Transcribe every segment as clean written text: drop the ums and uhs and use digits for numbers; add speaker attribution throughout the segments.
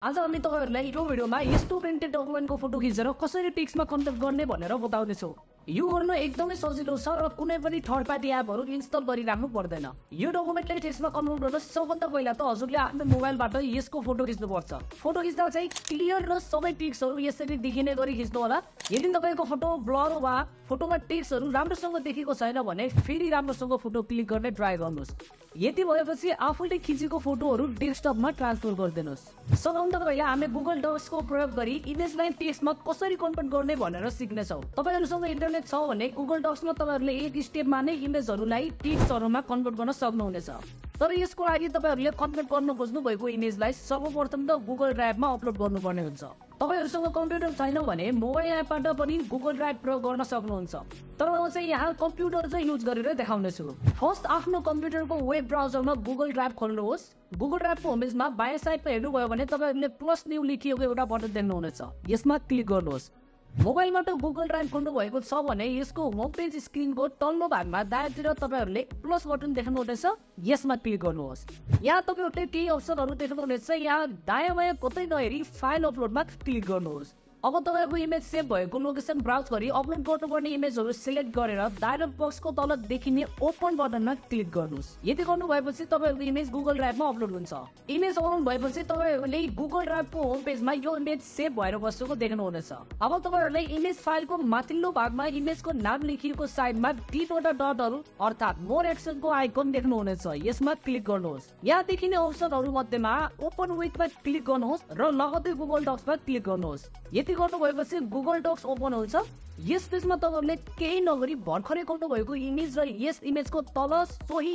Speaker 1: आज हामी तपाईहरुलाई यो भिडियोमा यस्तो प्रिन्टेड डकुमेन्टको फोटो खिचेर कसरी टेक्स्टमा कन्भर्ट गर्ने भनेर बताउनेछु। यो गर्न एकदमै सजिलो छ र कुनै पनि थर्ड पार्टी एपहरु इन्स्टल गरिराख्नु पर्दैन। यो डकुमेन्टलाई टेक्स्टमा कन्भर्ट गर्न सबभन्दा पहिला त हजुरले आफ्नो मोबाइलबाट यसको फोटो खिच्नु पर्छ। फोटो खिच्दा चाहिँ क्लियर र सबै टेक्स्टहरु यसरी देखिने गरी खिच्नु होला। यदि तपाईको फोटो ब्लर वा फोटोमा टेक्स्टहरु राम्रोसँग देखेको छैन भने फेरि राम्रोसँग फोटो क्लिक गर्ने ट्राई गर्नुस्। यति भएपछि आफूले खिचेको फोटोहरु डेस्कटपमा ट्रान्सफर गरिदिनुस्। सबभन्दा पहिला हामी गुगल डक्सको प्रयोग गरी इमेजलाई टेक्स्टमा कसरी कन्भर्ट गर्ने भनेर सिक्ने छौं। तपाईहरुसँग इन्टरनेट छ भने गुगल डक्समा तपाईहरुले एक स्टेपमा नै इमेजहरुलाई टेक्स्टहरुमा कन्भर्ट गर्न सक्नुहुनेछ। तर यसको लागि तपाईहरुले कन्भर्ट गर्न खोज्नु भएको इमेजलाई सर्वप्रथम त गुगल ड्राइभमा अपलोड गर्नुपर्ने हुन्छ। तपाईहरुसँग कम्प्युटर छैन भने मोबाइल एपबाट पनि गुगल ड्राइभ प्रयोग गर्न सक्नुहुन्छ। तर म चाहिँ यहाँ कम्प्युटर चाहिँ युज गरेर देखाउने छु। फर्स्ट आफ्नो कम्प्युटरको वेब ब्राउजरमा गुगल ड्राइभ खोल्नुहोस्। गुगल ड्राइभको होम पेजमा बायाँ साइडमा हेर्नुभयो भने तपाईहरुले प्लस न्यू लेखिएको एउटा बटन देख्नुहुनेछ। यसमा क्लिक गर्नुहोस्। मोबाइलबाट गुगल ड्राइभ खोल्नु भएको छ भने यसको होम पेज स्क्रिनको तल्लो भागमा दायाँतिर तपाईहरुले प्लस बटन देख्नुहुनेछ। यसमा क्लिक गर्नुहोस्। यहाँ तपाईहरुले केही अप्सनहरु देख्नुहुनेछ। यहाँ दायाँ बायाँ कतै नहेरी फाइल अपलोडमा क्लिक गर्नुहोस्। अब तपाईको इमेज सेभ भएको लोकेसन ब्राउज गरी अपलोड गर्नुपर्ने इमेजहरु सिलेक्ट गरेर डायलग बक्सको तल देखिने ओपन बटनमा क्लिक गर्नुस्। यति गर्नु भएपछि तपाईहरुको इमेज गुगल ड्राइभमा अपलोड हुन्छ। इमेज अपलोड भएपछि तपाईहरुले गुगल ड्राइभको होम पेजमा यो इमेज सेभ भएर बसेको देख्नुहुनेछ। अब तपाईहरुले इमेज फाइलको माथिल्लो भागमा इमेजको नाम लेखिएको साइडमा तीनवटा डटहरु अर्थात मोर एक्सनको आइकन देख्नुहुनेछ। यसमा क्लिक गर्नुहोस्। यहाँ देखिने अप्सनहरु मध्येमा ओपन विथमा क्लिक गर्नुहोस् र लगतै गुगल डक्समा क्लिक गर्नुहोस्। यति गर्नु भएपछि गुगल डक्स ओपन हुन्छ। यस पेजमा तपाईहरुले केही नगरी भर्खरै गर्नु भएको इमेज र यस इमेजको तल सोही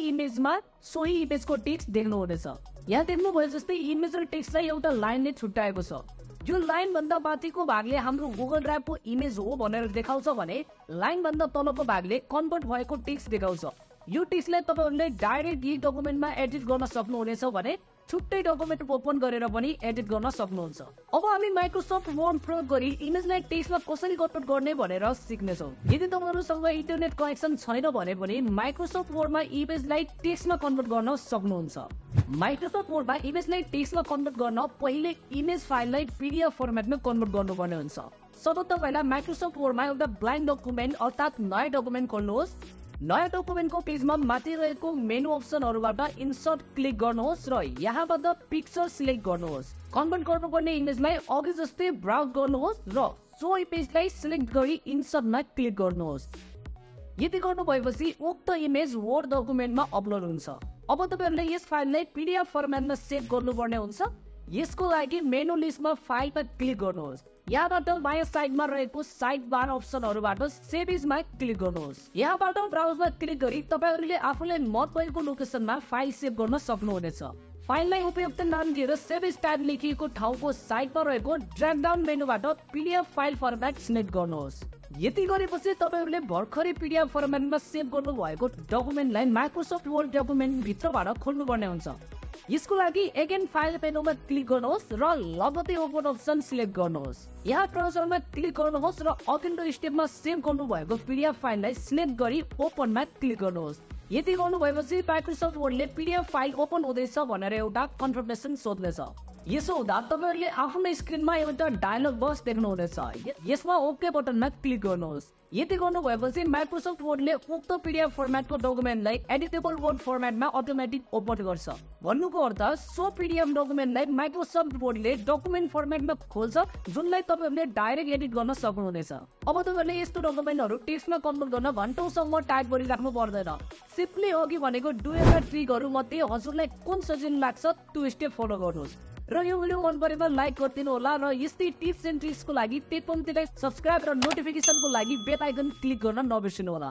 Speaker 1: इमेजको टेक्स्ट देख्नुहुनेछ। यहाँ देख्नु भयो जस्तै इमेज र टेक्स्टलाई एउटा लाइनले छुट्याएको छ। यो लाइन भन्दा माथिको भागले हाम्रो गुगल ड्राइभको इमेज हो भनेर देखाउँछ भने लाइन भन्दा तलको भागले कन्भर्ट भएको टेक्स्ट देखाउँछ। यो टेक्स्टलाई तपाईहरुले डाइरेक्ट यी डकुमेन्टमा एडिट गर्न सक्नुहुनेछ भने छुट्टै डकुमेन्ट ओपन गरेर पनि एडिट गर्न सक्नुहुन्छ। अब हामी माइक्रोसफ्ट वर्ड प्रयोग गरी इमेजलाई टेक्स्टमा कसरी कन्भर्ट गर्ने भनेर सिक्ने छौं। यदि तपाईहरुसँग इन्टरनेट कनेक्सन छैन भने पनि माइक्रोसफ्ट वर्डमा इमेजलाई टेक्स्टमा कन्भर्ट गर्न सक्नुहुन्छ। माइक्रोसफ्ट वर्डमा इमेजलाई टेक्स्टमा कन्भर्ट गर्न पहिले इमेज फाइललाई पीडीएफ फर्मेटमा कन्भर्ट गर्नुपर्ने हुन्छ। सबभन्दा पहिला माइक्रोसफ्ट वर्डमा एउटा ब्ल्याङ्क डकुमेन्ट अर्थात नयाँ डकुमेन्ट खोल्नुहोस्। नयाँ डकुमेन्टको पेजमा माथि रहेको मेनु अप्सनहरुबाट इन्सर्ट क्लिक गर्नुहोस् र यहाँबाट पिक्चर सिलेक्ट गर्नुहोस्। कन्भर्ट गर्नुपर्ने इमेजलाई अघि जस्तै ब्राउज गर्नुहोस् र सो इमेजलाई सिलेक्ट गरी इन्सर्टमा क्लिक गर्नुहोस्। यति गर्नु भएपछि उक्त इमेज वर्ड डकुमेन्टमा अपलोड हुन्छ। अब तपाईहरुले यस फाइललाई पीडीएफ फर्मेटमा सेभ गर्नुपर्ने हुन्छ। यसको लागि मेनु लिस्टमा फाइलमा क्लिक गर्नुहोस्। यहाँबाट बायाँ साइडमा रहेको साइड बार अप्सनहरुबाट सेभ एजमा क्लिक गर्नुहोस्। यहाँबाट ब्राउजमा क्लिक गरी तपाईहरुले आफूलाई मन परेको लोकेसनमा फाइल सेभ गर्न सक्नुहुनेछ। फाइललाई उपयुक्त नाम दिएर सेभ एज ट्याब लेखिएको ठाउँको साइडमा रहेको ड्र्याग डाउन मेनुबाट पीडीएफ फाइल फर्मेट सिलेक्ट गर्नुहोस्। यति गरेपछि तपाईहरुले भर्खरै पीडीएफ फर्मेटमा सेभ गर्नु भएको डकुमेन्टलाई माइक्रोसफ्ट वर्ड डकुमेन्ट भित्रबाट खोल्नुपर्ने हुन्छ। यसको लागि अगेन फाइल मेनुमा क्लिक गर्नुहोस् र लगतै ओपन अप्सन सिलेक्ट गर्नुहोस्। यहाँ ब्राउजरमा क्लिक गर्नुहोस् र अघिल्लो स्टेपमा सेभ गर्नु भएको पीडीएफ फाइललाई सिलेक्ट गरी ओपनमा क्लिक गर्नुहोस्। यति गर्नु भएपछि माइक्रोसफ्ट वर्डले पीडीएफ फाइल ओपन हुँदैछ भनेर एउटा कन्फर्मेसन सोध्नेछ। यसो हुँदा तपाईहरुले आफ्नो स्क्रिनमा एउटा डायलग बक्स देख्नुहुनेछ। यसमा ओके बटनमा क्लिक गर्नुहोस्। यति गर्नु भएपछि माइक्रोसफ्ट वर्डले उक्त पीडीएफ फर्मेटको डकुमेन्टलाई एडिटेबल वर्ड फर्मेटमा अटोमेटिक ओपन गर्छ। भन्नुको अर्थ सो पीडीएफ डकुमेन्टलाई माइक्रोसफ्ट वर्डले डकुमेन्ट फर्मेटमा खोल्छ जुनलाई तपाईहरुले डाइरेक्ट एडिट गर्न सक्नुहुनेछ। अब तपाईहरुले यस्तो डकुमेन्टहरु टेक्स्टमा कन्भर्ट गर्न घण्टौसम्म टाइप गरिराख्नु पर्दैन। सिम्पली अघि भनेको डुएका ट्रिकहरु मध्ये हजुरलाई कुन सजिलो लाग्छ त्यो स्टेप फलो गर्नुहोस्। र यो भिडियो मन परेमा लाइक गरिदिनु होला र यस्तै टिप्स एन्ड ट्रिक्सको लागि टेकपङ्क्तिलाई सब्स्क्राइब र नोटिफिकेसनको लागि बेल आइकन क्लिक गर्न नबिर्सनु होला।